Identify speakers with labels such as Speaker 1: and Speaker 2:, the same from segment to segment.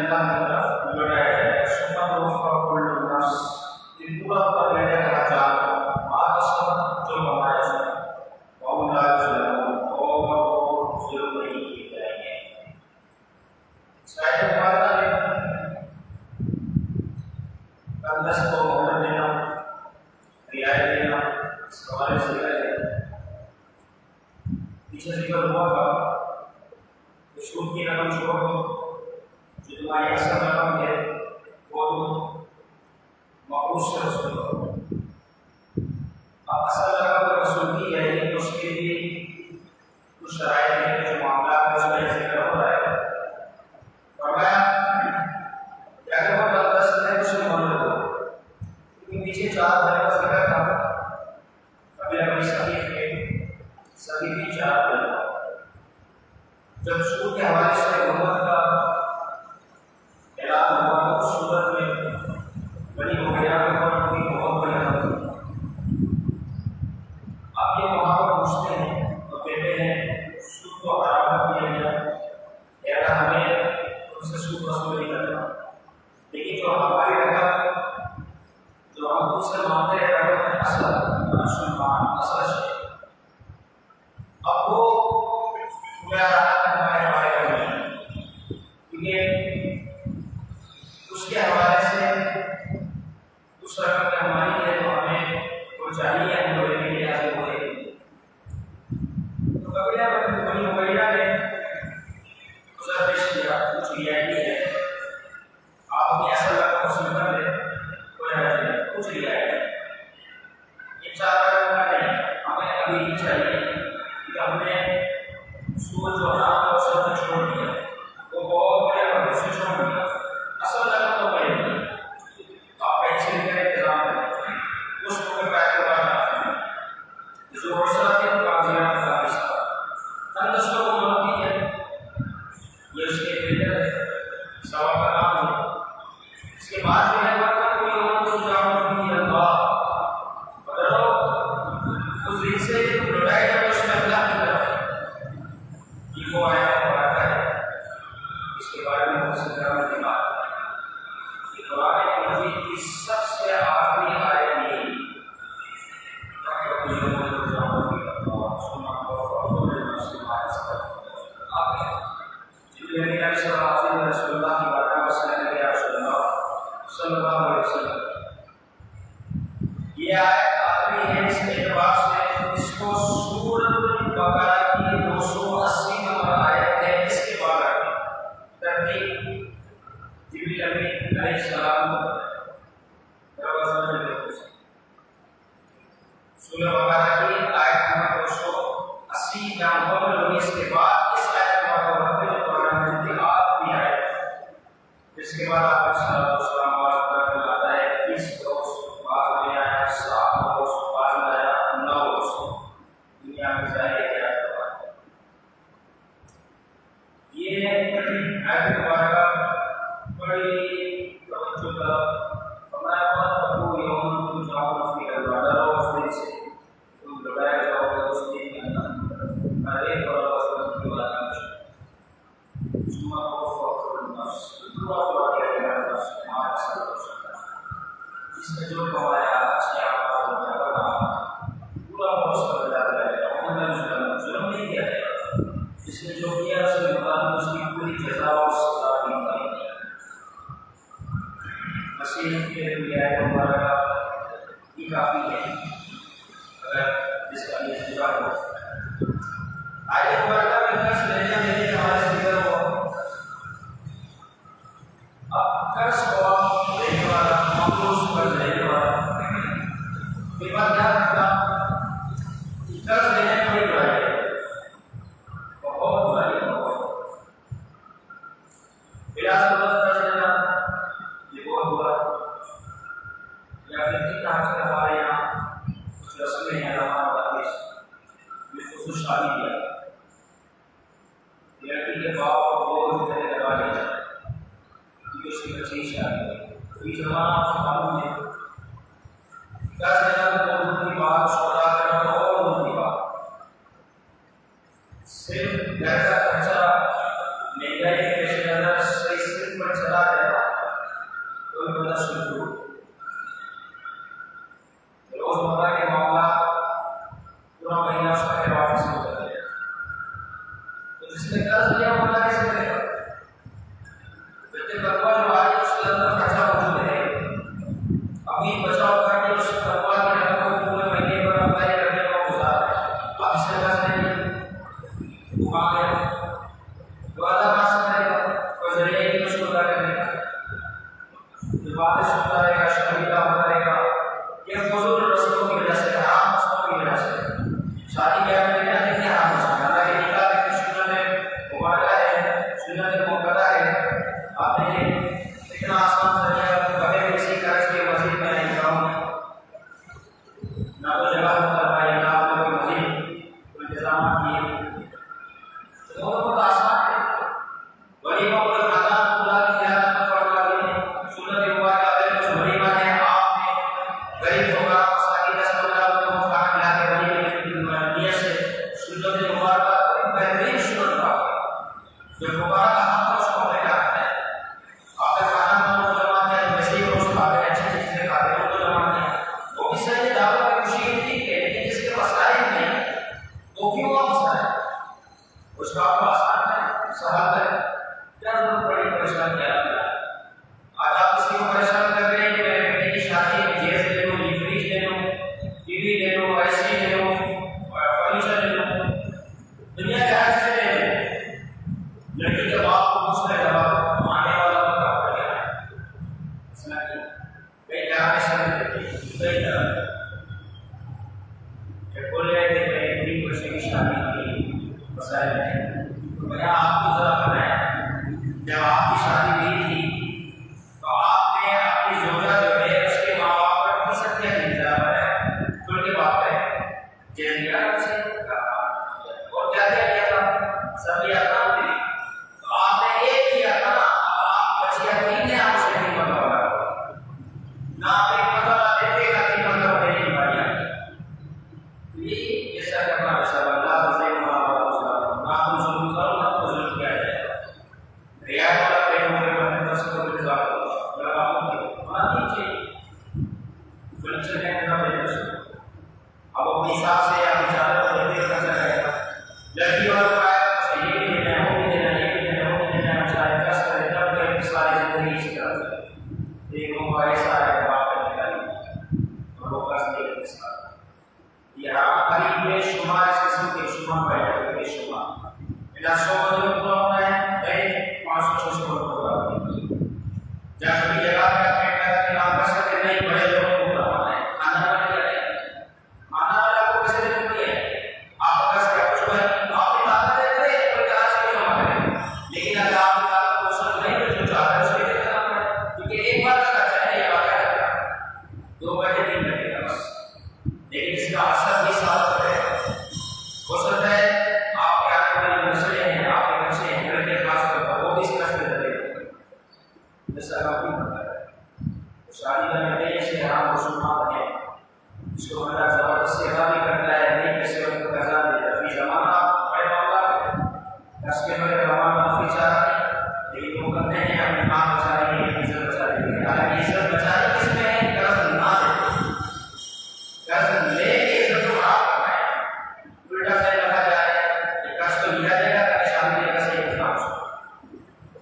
Speaker 1: اللہ کی طرف لوٹایا جائے. ثم توفى كل نفس کہ پورا کر لینے کا جان معاشرت جو بنایا جائے وهم لا يظلمون اور ظلم نہیں کیے جائیں گے. شاید بات ہے کندس کو مہر دینا رعایت دینا اس حوالے سے پیچھے ذکر ہوا تھا کہ سود کی رقم چھوڑ دو جو تمہاری اصل رقم ہے وہ مقروض سے وصول کرو. اب اصل رقم پر وصول کی جائے گی تو اس کے لیے کچھ شرائط ہیں جو معاملات میں اس میں ذکر ہو رہا ہے. فرمایا کہ اگر وہ دست ہے اسے مہر دو کیونکہ پیچھے 4 دھرے کا ذکر تھا. ابھی اپنی صحیفی 4 دھرے جب سود کے حوالے سے حکومت کا اعلان ہوا تو اس صورت میں بنی مغیرہ پر کوئی بہت بڑی حد تھی. اب یہ وہاں پر پوچھتے ہیں تو کہتے ہیں سود کو حرام کر دیا گیا یا ہمیں ان سے سود وصول نہیں کرنا. لیکن جو ہماری رقم جو ہم ان سے مانگتے ہیں رقم اصل شے اب وہ اس کے حوالے سے اس رقم کی ہماری ہے تو ہمیں وہ چاہیے ہم لوگوں کے لیے حاصل ہو رہی ہے. تو قبیلہ بنی مغیرہ نے گزر پیش کیا کچھ رعایت ہے آپ اپنی اصل رقم وصول کر لیں کوئی حرج نہیں کچھ رعایت ہے. یہ 4 رقم کا نہیں ہمیں ابھی نہیں چاہیے کہ ہم نے سود جو حرام ہے اس کو چھوڑ دیا وہ بہت بڑے اور سے چھوڑ دیا اصل رقم تو بڑی نہیں آپ پیسے کا انتظام کریں اس کو پیک کرنا جو روشن کے کاغذات کا حصہ تندرستوں کو ملتی ہے یہ اس کے بہتر سوا کا کام ہے. اس کے بعد جو ہے وقت کوئی اور تو جاؤ فی اللہ بدلو اس دن سے لوٹائے گا اس میں اللہ کی طرف یہ وہ آیا پڑھاتا ہے. اس کے بارے میں اس طرح کی بات کہ قرآن مجید کی سب سے آخری آیت یہ رسول اللہ کی بارگاہ صلی اللہ علیہ وسلم یہ آیت آخری ہے. اس اعتبار سے اس کو سورۃ البقرہ کی 280 نمبر آیت ہے. اس کے بعد ترتیب جبریل امین علیہ السلام سورۃ البقرہ کی آیت نمبر 280 جہاں مکمل ہوئی اس کے بعد اس آیت کا مطلب ہے قرآن مجید کی آخری آیت. اس کے بعد آپ صلی اللہ علیہ وسلم کا آتا ہے 20 روز بعد میں آیا 7 روز بعد میں آیا 9 روز دنیا میں ظاہر کیا یہ آیت مبارکہ بڑی توجہ کا ہمارا بہت ابو یوم کو جاؤ فی اللہ روز دن سے تم لڑائے جاؤ گے اس دن کے اندر ہر ایک اور وسلم کی بات جمعہ کو فخر نفس دعا دعا کیا گیا نفس ہمارا سب جس نے جو کمایا اچھے آباد ہو گیا بنا پورا بہت کر جاتا ہے عموماً ظلم نہیں کیا جائے گا. جس نے جو کیا اس کے مطابق اس کی پوری جزا اور سزا دی جائے گی. مسیح کے لیے آیت مبارکہ یہ کافی ہے اگر جس کا یہ جزا ہو. آیت مبارکہ میں قرض لینے دینے کے حوالے سے ذکر ہو. اب قرض کو لینے والا مقروض قرض لینے والا یہ بات کیا رکھتا قرض لینے میں کوئی برائی ہے بہت برائی ہے بلا ضرورت قرض لینا یہ بہت برا یا پھر کی طرح سے ہمارے یہاں کچھ رسمیں ہیں ہمارا یہ خصوص شادی کیا لڑکی کے باپ کو بہت طرح لگا لیا جائے کیونکہ اس کی بچی شادی ہے. یہ زمانہ معلوم ہے قرض لینا تو بہت کی بات شوہر کرنا اور بہت کی بات صرف گھر کا خرچہ مہنگائی کے پیش نظر صحیح صرف پر چلا کہاں سے کرے گا؟ کوئی ذریعے کی مشکل کرے گا، جو باتیں سنتا رہے گا، شرمیلا ہوتا رہے گا، یہ فضول رسموں کی وجہ سے، حرام رسموں کی وجہ سے۔ شادی بیاہ میں کیا دیکھتے ہیں؟ حرام رسم۔ اللہ کے نکاح دیکھتے سنت مبارکہ ہے، سنت موقتہ ہے۔ آپ دیکھیں اتنا آسان ذریعہ بغیر کسی قرض کے مزید میں نہیں کراؤں نہ تو جگہ ہوتا ہے، نہ آپ لوگ مزید انتظامات کیے، تو بہت آسان ہے۔ ولیمہ کو خاندان پورا کیا فرما دیتے، سنت مبارکہ ہے، کچھ ولیمہ ہے، آپ نے غریب فقراء مساکین 10-15 لوگوں کو کھانا کھلا کے ولیمے کی نیت سے سنت مبارکہ کو بہترین سنت کا جو فقراء کا حق ہے اس کو ہمیں کیا کرنا ہے؟ آپ کا کھانا کو جمع کیا، ویسے ہی روز کھاتے ہیں، اچھی چیزیں کھاتے ہیں، ان کو جمع کیا، وہ بھی صحیح دعوت کی خوشی ٹھیک ہے، لیکن جس کے پاس ٹائم نہیں وہ کیوں واپس آئے؟ اس کا آپ کو آسان ہے، سہل ہے، کیا ضرورت پڑی پریشان کیا؟ آج آپ کسی کو پریشان کر رہے ہیں کہ میرے بیٹے کی شادی میں جیز لے لوں، فریج لے لوں، ٹی وی لے لوں، اے سی لے لوں، فرنیچر لے لوں، دنیا کے ہر چیز لے لیں۔ لڑکی کے باپ کو پوچھتا ہے جواب آنے والا وقت آپ کا کیا ہے؟ مسئلہ کیا کئی طرح کے شرط کئی طرح کہ بول رہے تھے کہ ایک بھی بچے کی شادی کی مسائل ہے، تو میں آپ کو ذرا بتایا جب آپ کی شادی ہوئی تھی تو آپ نے اپنی زوجہ جو ہے اس کے ماں باپ پر کون سا کیا انتظام ہے؟ ان کے باپ ہے جیل گیا اور کیا کیا تھا؟ سب یہ احکام تھے، تو آپ نے ایک کیا تھا نا، آپ بچیا تین نے آپ سے نہیں بتایا نہ آپ ایک مرتبہ دیتے گا تین مرتبہ دینے والی یہ ایسا کرنا رسول اللہ سے نہ تم ظلم کرو نہ تو ظلم کیا جائے گا۔ رعایت والا پہلو کے بارے میں سب کو انتظار کرو، اگر آپ کو ماننی چاہیے فرنیچر کا انتظام دے دو، اب اپنے حساب سے آپ اجازت دیتے کرنا چاہے گا، لڑکی والا پڑھایا تو یہ بھی دینا ہے، وہ بھی دینا ہے، یہ بھی دینا ہے، وہ بھی دینا ہے، چاہے دس کرے تب کرے ساری زندگی اسی طرح سے ایک موقع ایسا ہے باپ کا نکالی اور وہ قرض دے کے ساتھ یہاں قریب بے شمار اس قسم کے شمار بیٹھے بے شمار میرا 100 بندے پورا ہونا ہے، گئے 500-600 بندے پورا ہونے جہاں کبھی جگہ پہ آپ بیٹھا ہے کہ آپ کر سکتے نہیں، بڑے لوگوں کو پورا ہونا ہے، کھانا والا کیا ہے، کھانا والا کو کیسے دے دیں گے؟ آپ کا کیا کچھ ہے، آپ کی طاقت دیتے ہیں کوئی چارج نہیں جمع کرے، لیکن اگر آپ کی طاقت کو سمجھ نہیں تو جو چاہتا ہے اس کے لیے کرنا ہے، کیونکہ ایک بار کا چاہے یا بار کا 2 گھنٹے 3 گھنٹے کا بس، لیکن اس کا اثر بھی ساتھ ہے۔ ہو سکتا ہے آپ کے آنے والے مسئلے ہیں، آپ کے بچے ہیں، لڑکے خاص طور پر وہ بھی اس طرح سے رہتے ہیں، جیسا آپ بھی پتا ہے شادی کا نتیجے سے حرام رسومات ہیں، اس کو بندہ زبردستی ادا بھی کرتا ہے، نہیں کسی وقت کو قضا دیتا ہے، فی زمانہ بڑے معاملہ ہے، اس کے بغیر زمانہ معافی چاہ رہا ہے، لیکن وہ کرتے ہیں اپنی ماں بچانے کے لیے عزت بچانے کے لیے، حالانکہ عزت بچانے کس میں ہے؟ قرض نہ دے، قرض لے کے عزت کو خراب کرنا ہے، الٹا سے لگا جائے کہ قرض تو لیا جائے گا تاکہ شادی کے قصے اتنا ہو سکے،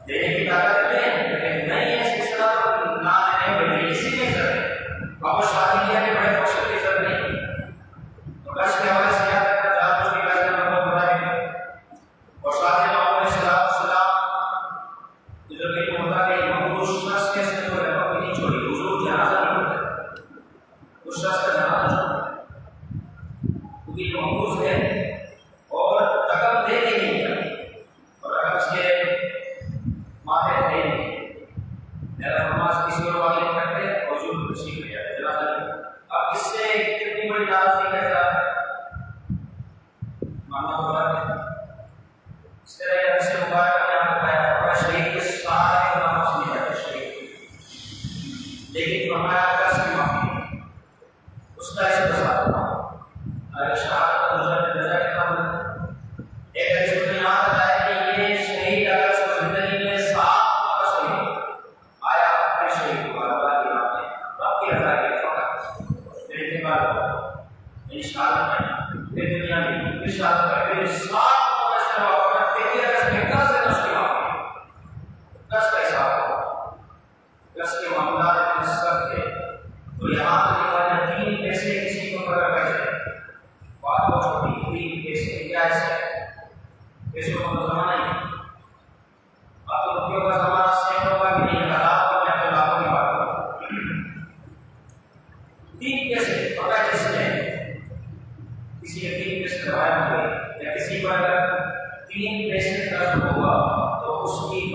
Speaker 1: دینے کی طاقت دیتے ہیں لیکن نہیں ہے اس کے ساتھ نہ دینے بلکہ اسی میں عزت ہے، اب وہ شادی کیا کہ بڑے فخر کی عزت نہیں، تو قرض کے حوالے سے یاد رکھنا جہاں کچھ بھی قرض کا مطلب بتا دیں اور ساتھ ہی آپ علیہ السلام ادھر بھی ہوتا کہ مقبوض شخص کیسے جو ہے وہ نہیں چھوڑی، حضور جنازہ نہیں ہوتا اس شخص کا جنازہ چھوڑا کیونکہ یہ مقبوض ہے اور رقم دے کے نہیں کیا، اور اگر اس کے ماتھے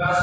Speaker 1: 10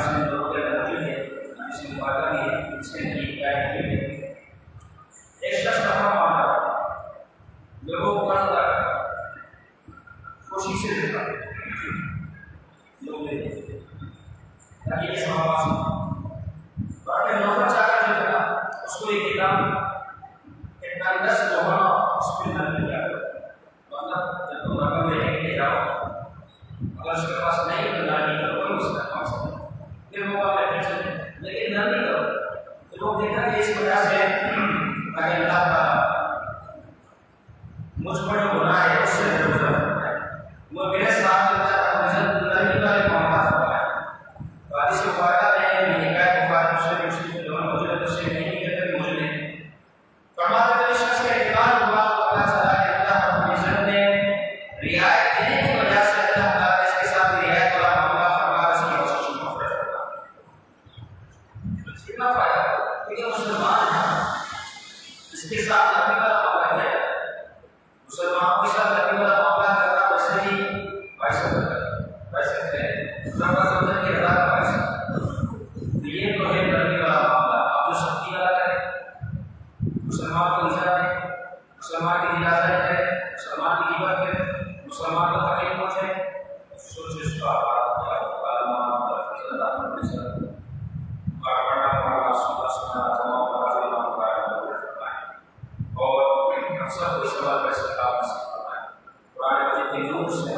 Speaker 1: اس میں لوگوں کے موجود ہے اس میں مبادلہ بھی ہے اس کے لیے ایک شخص کا معاملہ لوگوں کو قرض ادا خوشی سے دیتا لوگ دیتے تاکہ یہ سماج بڑے نوکر چاہ کر جو تھا اس کو ایک کتاب اتنا 10 لوہا اس پہ نہ لیا مطلب جب تم رقم لینے کے لیے جاؤ اگر اس کے پاس نہیں تو نہ نہیں کرو اس کا کام سکتا پھر وہ کام ہے چلے لیکن نہ نہیں کرو تو لوگ دیکھا کہ اس وجہ سے اگر اللہ تعالیٰ مجھ پر جو گناہ ہے اس سے ضرور کرتا ہے وہ میرے ساتھ چلتا ہے مجھے نرمی والے معاملات ہوتا ہے تو حدیث مبارکہ میں یہ حکایت بخاری مسلم سے دونوں موجود ہے تو سے نہیں کہتے کہ مجھے نہیں فرماتے ہیں اس شخص کا اعتقاد ہوا تو پتہ چلا کہ اللہ رب العزت نے رعایت دینے کی وجہ سے اللہ تعالیٰ اس کے ساتھ رعایت والا معاملہ فرما اس کی کوشش میں مفرد ہوتا کتنا فائدہ کیونکہ مسلمان ہے اس کے ساتھ نبی والا معاملہ ہے مسلمانوں کے ساتھ نبی والا معاملہ کرنا ویسے ہی ویسے سمجھ کے ہزار پیسہ یہ تو ہے نبی والا معاملہ آپ جو سختی والا کریں مسلمان کو ایزا ہے مسلمان کی اجازت ہے مسلمان کی عبادت ہے مسلمان کو تکلیف پہنچے سوچ اس کا اور سب کو سوال کا استقامت سے فرمائے قرآن مجید کے نور سے